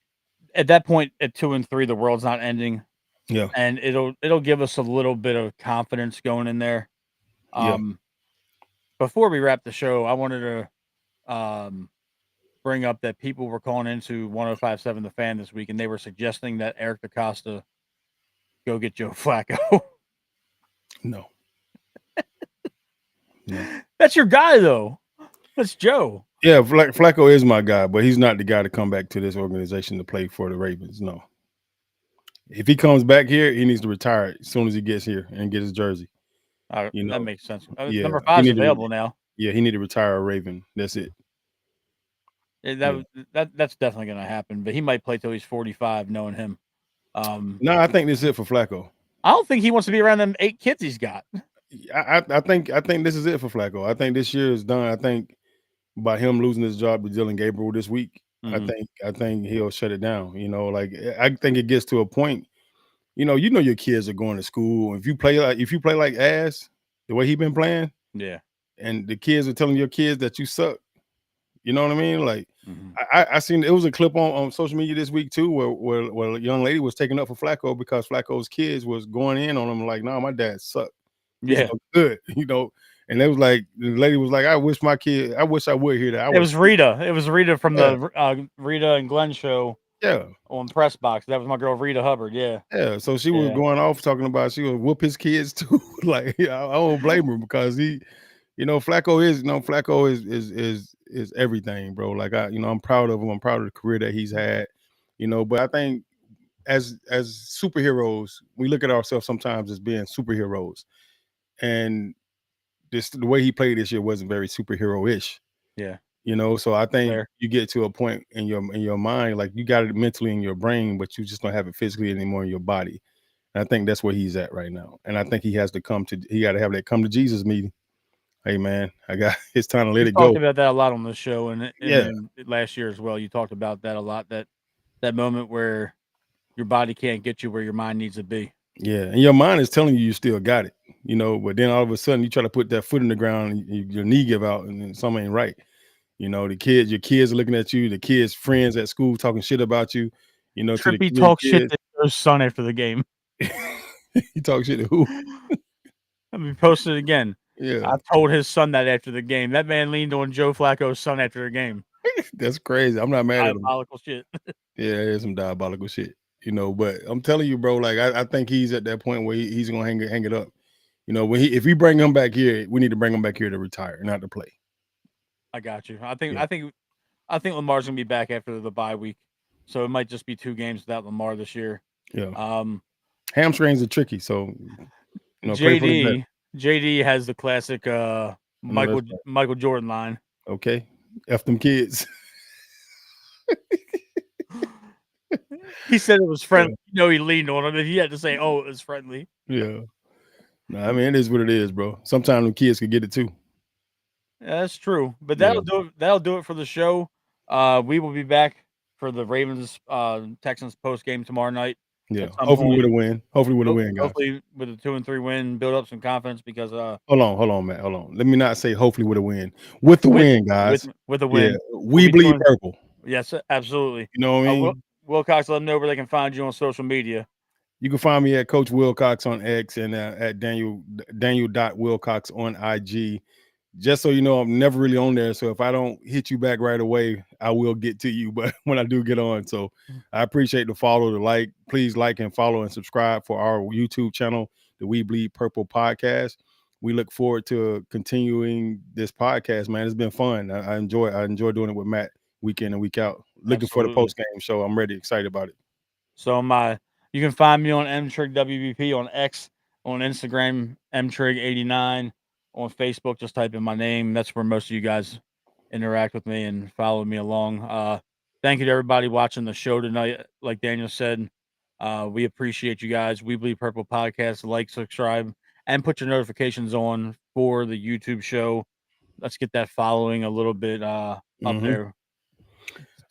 at that point at 2-3, the world's not ending, Yeah. and it'll give us a little bit of confidence going in there. Yeah. Um, before we wrap the show, I wanted to bring up that people were calling into 105.7 The Fan this week, and they were suggesting that Eric DaCosta go get Joe Flacco. No. No. That's your guy, though. That's Joe. Yeah, Flacco is my guy, but he's not the guy to come back to this organization to play for the Ravens. No. If he comes back here, he needs to retire as soon as he gets here and get his jersey. You That know, makes sense. yeah, Number he five's need to. available now. Yeah, he need to retire a Raven. That's it. That Yeah. that's definitely going to happen. But he might play till he's 45, knowing him. No, I think this is it for Flacco. I don't think he wants to be around them 8 kids he's got. I think this is it for Flacco. I think this year is done. I think by him losing his job to Dylan Gabriel this week, Mm-hmm. I think he'll shut it down. Like I think it gets to a point. Your kids are going to school. If you play like ass, the way he been playing, Yeah. and the kids are telling your kids that you suck. You know what I mean? Like Mm-hmm. I seen it was a clip on social media this week too, where a young lady was taking up for Flacco because Flacco's kids was going in on him like, "No, my dad sucked. He's Yeah. no good." And they was like, the lady was like, I wish I would hear that. I It would, was Rita. It was Rita from yeah, the Rita and Glenn show yeah, on Press Box. That was my girl Rita Hubbard. Yeah. yeah. So she was Yeah. going off talking about she would whoop his kids too. Like, I don't blame her because Flacco is everything, bro. Like I'm proud of him. I'm proud of the career that he's had. But I think as superheroes, we look at ourselves sometimes as being superheroes, and the way he played this year wasn't very superhero-ish. Yeah. So I think Fair. you get to a point in your mind, like you got it mentally in your brain, but you just don't have it physically anymore in your body. And I think that's where he's at right now. And I think he got to have that come to Jesus meeting. Hey man, it's time to let You it talked go. about that a lot on the show, and Yeah, then last year as well. You talked about that a lot. That moment where your body can't get you where your mind needs to be. yeah. And your mind is telling you still got it, but then all of a sudden you try to put that foot in the ground and your knee give out and then something ain't right. Your kids are looking at you, the kids' friends at school talking shit about you, to the Trippy your talks shit kids. to Joe's son after the game. You talk shit to who? Let me post it again. Yeah, I told his son that after the game. That man leaned on Joe Flacco's son after the game. that's crazy. I'm not mad at him. Diabolical shit. Yeah, it's some diabolical shit, but I'm telling you, bro, like I think he's at that point where he's gonna hang it up. If we bring him back here, we need to bring him back here to retire, not to play. I got you. I think Yeah, I think I think Lamar's gonna be back after the bye week, so it might just be 2 games without Lamar this year. yeah. Um, Hamstrings are tricky, so pray for the best. JD has the classic I know that's right. Michael Jordan line. Okay, f them kids. He said it was Yeah, friendly. He leaned on him. If he had to say, "Oh, it was friendly." yeah. Nah, I mean, it is what it is, bro. Sometimes the kids could get it too. That's true. But Yeah, that'll do it for the show. We will be back for the Ravens Texans post game tomorrow night yeah. at some Hopefully with point. a win. Hopefully with a win, guys. Hopefully with a 2-3 win, build up some confidence because Hold on, Matt. Hold on. Let me not say hopefully with a win. With the with win, guys. with a Yeah, win, we'll we be bleed doing. purple. Yes, absolutely. You know what I mean? Wilcox, let them know where they can find you on social media. You can find me at Coach Wilcox on X and at Daniel.Wilcox on IG. Just so you know, I'm never really on there. So if I don't hit you back right away, I will get to you. But when I do get on, so I appreciate the follow, the like. Please like and follow and subscribe for our YouTube channel, the We Bleed Purple podcast. We look forward to continuing this podcast, man. It's been fun. I enjoy doing it with Matt week in and week out. Looking for the Absolutely. post game show. I'm ready, excited about it. So you can find me on mtrigwbp on X, on Instagram mtrig89, on Facebook. Just type in my name. That's where most of you guys interact with me and follow me along. Thank you to everybody watching the show tonight. Like Daniel said, we appreciate you guys. We Bleed Purple podcast. Like, subscribe, and put your notifications on for the YouTube show. Let's get that following a little bit up Mm-hmm. there.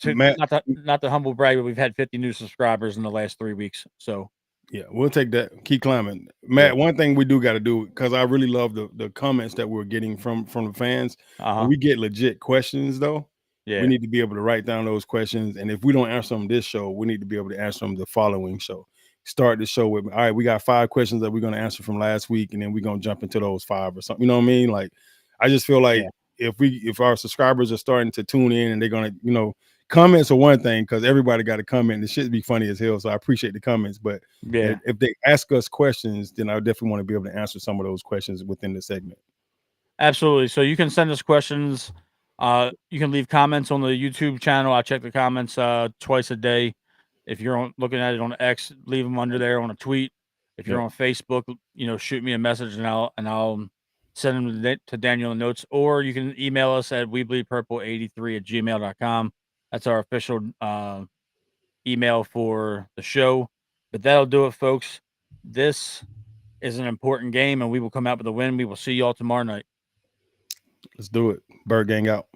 Matt, Not to humble brag, but we've had 50 new subscribers in the last 3 weeks. So yeah, we'll take that. Keep climbing, yeah, Matt. One thing we do got to do, because I really love the comments that we're getting from the fans. When we get legit questions, though, we yeah, need to be able to write down those questions. And if we don't answer them this show, we need to be able to answer them the following show. Start the show with, all right, we got 5 questions that we're going to answer from last week, and then we're going to jump into those 5 or something. You know what I mean? Like, I just feel like yeah, if our subscribers are starting to tune in and they're going to, comments are one thing, because everybody got a comment. It should be funny as hell. So I appreciate the comments, but yeah. if they ask us questions, then I definitely want to be able to answer some of those questions within the segment. Absolutely. So you can send us questions. You can leave comments on the YouTube channel. I check the comments twice a day. If you're looking at it on X, leave them under there on a tweet. If you're Yep. on Facebook, shoot me a message and I'll send them to Daniel in notes. Or you can email us at webleedpurple83@gmail.com. That's our official email for the show. But that'll do it, folks. This is an important game, and we will come out with a win. We will see y'all tomorrow night. Let's do it. Bird Gang out.